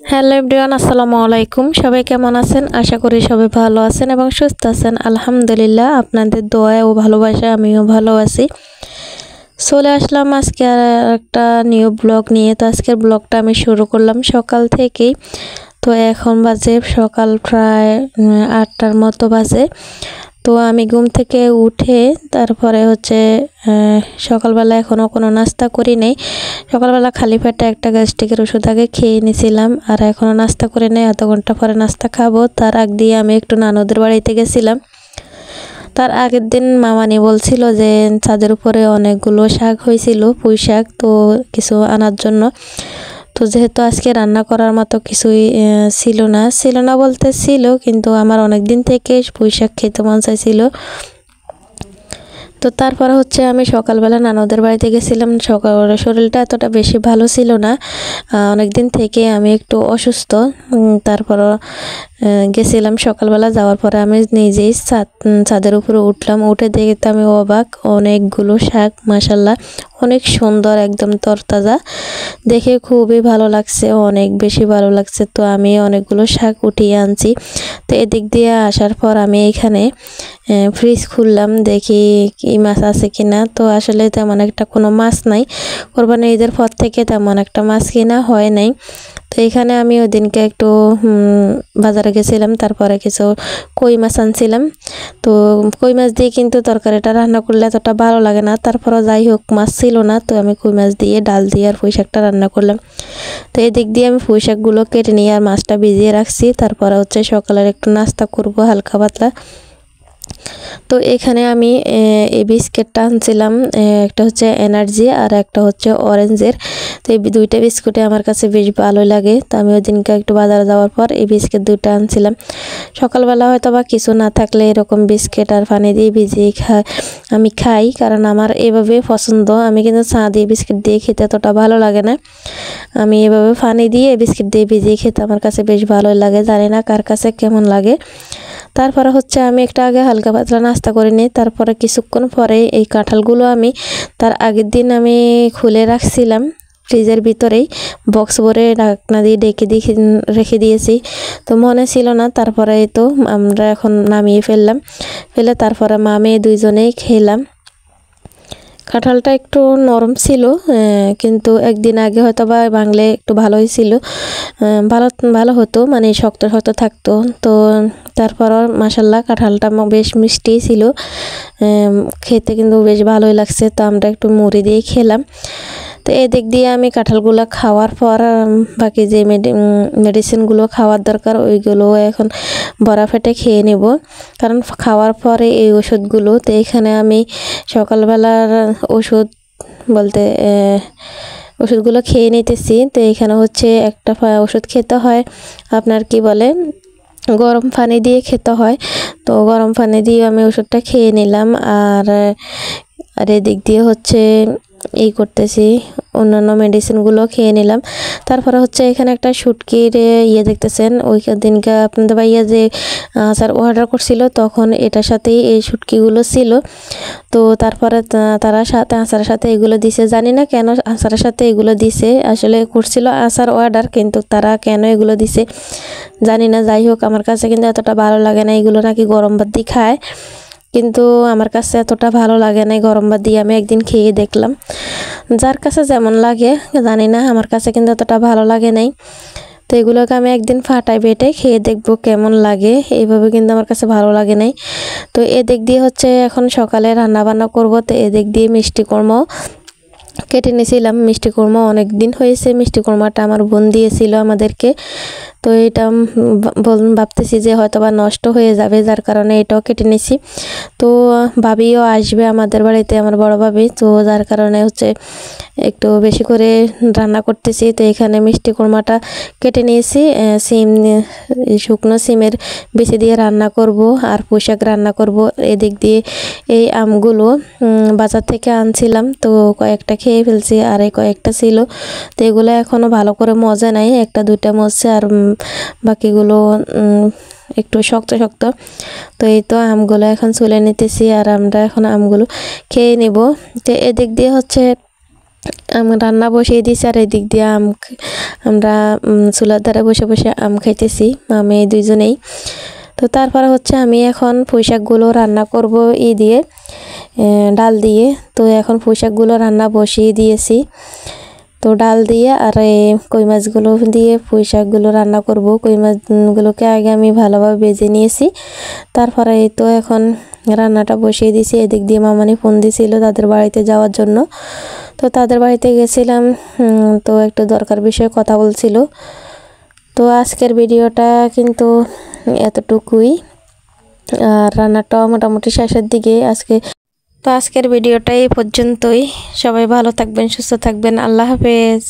Hello everyone, আসসালামু আলাইকুম। সবাই কেমন আছেন? আশা করি সবাই ভালো আছেন এবং সুস্থ আছেন। আলহামদুলিল্লাহ, আপনাদের দোয়া ও ভালোবাসায় আমিও ভালো আছি। চলে আসলাম আজকে আর একটা নিউ ব্লগ নিয়ে। তো আজকের ব্লগটা আমি শুরু করলাম সকাল থেকেই। তো এখন বাজে সকাল প্রায় 8টার মতো বাজে। তো আমি ঘুম থেকে উঠে তারপরে সকালবেলা এখনও কোনো নাস্তা করি নাই। সকালবেলা খালি পেটে একটা গ্যাস্ট্রিকের ওষুধ আগে খেয়ে নিয়েছিলাম, আর এখনও নাস্তা করে নেই। আধা ঘন্টা পরে নাস্তা খাবো। তার আগ দিয়ে আমি একটু নানুদের বাড়িতে গেছিলাম। তার আগের দিন মামানি বলছিল যে ছাদের উপরে অনেকগুলো শাক হয়েছিল, পুঁই শাক, তো কিছু আনার জন্য। তো যেহেতু আজকে রান্না করার মতো কিছুই ছিল না বলতে ছিল, কিন্তু আমার অনেক দিন থেকে পুঁই শাক খেতে মন চাইছিল। তো তারপরে আমি সকালবেলা নানুদের বাড়িতে গেছিলাম। সকালে শরীরটা এতটা বেশি ভালো ছিল না, অনেক দিন থেকে আমি একটু অসুস্থ। তারপরও গেছিলাম। সকালবেলা যাওয়ার পরে আমি নিজেই ছাদের উপরে উঠলাম। উঠে দেখতে আমি অবাক, অনেকগুলো শাক, মাশাল্লাহ অনেক সুন্দর, একদম তরতাজা, দেখে খুবই ভালো লাগছে, অনেক বেশি ভালো লাগছে। তো আমি অনেকগুলো শাক উঠিয়ে আনছি। তো এদিক দিয়ে আসার পর আমি এখানে ফ্রিজ খুললাম, দেখি কি মাছ আছে কিনা। তো আসলে তেমন একটা কোনো মাছ নাই, কোরবানি ঈদের পর থেকে তেমন একটা মাছ কিনা হয় নাই। তো এখানে আমি ওই দিনকে একটু বাজারে গেছিলাম, তারপরে কিছু কই মাছ আনছিলাম। তো কই মাছ দিয়ে কিন্তু তরকারিটা রান্না করলে এতটা ভালো লাগে না। তারপরও যাই হোক, মাছ ছিল না, তো আমি কই মাছ দিয়ে ডাল দিয়ে আর পুঁই শাকটা রান্না করলাম। তো এদিক দিয়ে আমি পুঁই শাকগুলো কেটে নিয়ে আর মাছটা ভিজিয়ে রাখছি। তারপরে সকালের একটু নাস্তা করব হালকা পাতলা। তো এখানে আমি এই বিস্কিটটা আনছিলাম, একটা এনার্জি আর একটা অরেঞ্জের। তো এই দুইটা বিস্কুটে আমার কাছে বেশ ভালো লাগে। তো আমি ওই দিনকে একটু বাজারে যাওয়ার পর এই বিস্কিট দুইটা আনছিলাম। সকালবেলা হয়তো বা কিছু না থাকলে এরকম বিস্কিট আর পানি দিয়ে ভিজিয়ে আমি খাই, কারণ আমার এভাবে পছন্দ। আমি কিন্তু চা দিয়ে বিস্কিট দিয়ে খেতে এতটা ভালো লাগে না। আমি এভাবে পানি দিয়ে বিস্কিট দিয়ে ভিজিয়ে খেতে আমার কাছে বেশ ভালোই লাগে। জানি না কার কাছে কেমন লাগে। তারপরে আমি একটা আগে হালকা পাতলা নাস্তা করে নিই। তারপরে কিছুক্ষণ পরে এই কাঁঠালগুলো আমি তার আগের দিন আমি খুলে রাখছিলাম ফ্রিজের ভিতরেই, বক্স ভরে ঢাকনা দিয়ে রেখে দিয়েছি। তো মনে ছিল না। তারপরে তো আমরা এখন নামিয়ে ফেলে তারপরে মা মেয়ে দুইজনেই খেলাম। কাঁঠালটা একটু নরম ছিল, কিন্তু একদিন আগে হয়তো বা ভাঙলে একটু ভালোই ছিল, ভালো হতো, মানে শক্ত শক্ত থাকতো। তো তারপর মাশাল্লাহ কাঁঠালটা বেশ মিষ্টি ছিল, খেতে কিন্তু বেশ ভালোই লাগছে। তো আমরা একটু মুড়ি দিয়ে খেলাম। তো এদিক দিয়ে আমি কাঁঠালগুলো খাওয়ার পর বাকি যে মেডিসিনগুলো খাওয়ার দরকার ওইগুলো এখন বড়া ফেটে খেয়ে নেব, কারণ খাওয়ার পরে এই ওষুধগুলো। তো এখানে আমি সকালবেলার ওষুধ বলতে ওষুধগুলো খেয়ে নিতেছি। তো এখানে একটা ওষুধ খেতে হয়, আপনার কি বলে, গরম পানি দিয়ে খেতে হয়। তো গরম পানি দিয়ে আমি ওষুধটা খেয়ে নিলাম। আর এদিক দিয়ে এই করতেছি, অন্যান্য মেডিসিনগুলো খেয়ে নিলাম। তারপরে এখানে একটা শুটকির দেখতেছেন। ওই দিনকে আপনাদের ভাইয়া যে আচার অর্ডার করছিল, তখন এটার সাথেই এই শুটকিগুলো ছিল। তো তারপরে তারা আচারের সাথে এগুলো দিছে। জানি না কেন আচারের সাথে এগুলো দিছে, আসলে করছিল আচার অর্ডার, কিন্তু তারা কেন এগুলো দিছে জানি না। যাই হোক, আমার কাছে কিন্তু এতটা ভালো লাগে না। এগুলো নাকি গরম ভাত দিয়ে খায়, কিন্তু আমার কাছে এতটা ভালো লাগে না। গরম ভাত দিয়ে আমি একদিন খেয়ে দেখলাম, যার কাছে যেমন লাগে জানি না, আমার কাছে কিন্তু এতটা ভালো লাগে নাই। তো এগুলোকে আমি একদিন ফাটাই বেটে খেয়ে দেখবো কেমন লাগে। এইভাবে কিন্তু আমার কাছে ভালো লাগে নাই। তো এদিক দিয়ে এখন সকালে রান্না বান্না করবো। তো এদিক দিয়ে মিষ্টি কুমড়ো কেটে নিয়েছিলাম। মিষ্টি কুমড়ো অনেক দিন হয়েছে, মিষ্টি কুমড়োটা আমার বোন দিয়েছিল আমাদেরকে। তো এটা ভাবতেছি যে হয়তো বা নষ্ট হয়ে যাবে, যার কারণে এটাও কেটে নিছি। তো ভাবিও আসবে আমাদের বাড়িতে, আমার বড় ভাবি। তো যার কারণে একটু বেশি করে রান্না করতেছি। তো এখানে মিষ্টি কুমড়োটা কেটে নিয়েছি, শুকনো সিমের বিচি দিয়ে রান্না করব আর পুঁই শাক রান্না করব। এদিক দিয়ে এই আমগুলো বাজার থেকে আনছিলাম, তো কয়েকটা খেয়ে ফেলছি, আর কয়েকটা ছিল। তো এগুলো এখনও ভালো করে মজা নাই, একটা দুইটা মজছে, আর বাকিগুলো একটু শক্ত শক্ত। তো এই তো আমগুলো এখন চুলে নিতেছি, আর আমরা এখন আমগুলো খেয়ে নিব। তো এদিক দিয়ে আমি রান্না বসিয়ে দিয়েছি আর এদিক দিয়ে আমরা চুলার ধারে বসে বসে আম খাইতেছি আমি দুইজনেই। তো তারপরে হচ্ছে আমি এখন পুঁইশাকগুলো রান্না করব দিয়ে ডাল দিয়ে। তো এখন পুঁইশাকগুলো রান্না বসিয়ে দিয়েছি। তো ডাল দিয়ে আর কই মাছগুলো দিয়ে পুঁইশাকগুলো রান্না করব। কই মাছগুলোকে আগে আমি ভালোভাবে ভেজে নিয়েছি। তারপরে এই তো এখন রান্নাটা বসিয়ে দিয়েছি। এদিক দিয়ে মামানি ফোন দিয়েছিল তাদের বাড়িতে যাওয়ার জন্য। তো তাদের বাড়িতে গেছিলাম, তো একটু দরকার বিষয়ে কথা বলছিল। তো আজকের ভিডিওটা কিন্তু এতটুকুই, আর রান্নাটাও মোটামুটি শেষের দিকে আজকের ভিডিওটা এই পর্যন্তই। সবাই ভালো থাকবেন, সুস্থ থাকবেন। আল্লাহ হাফেজ।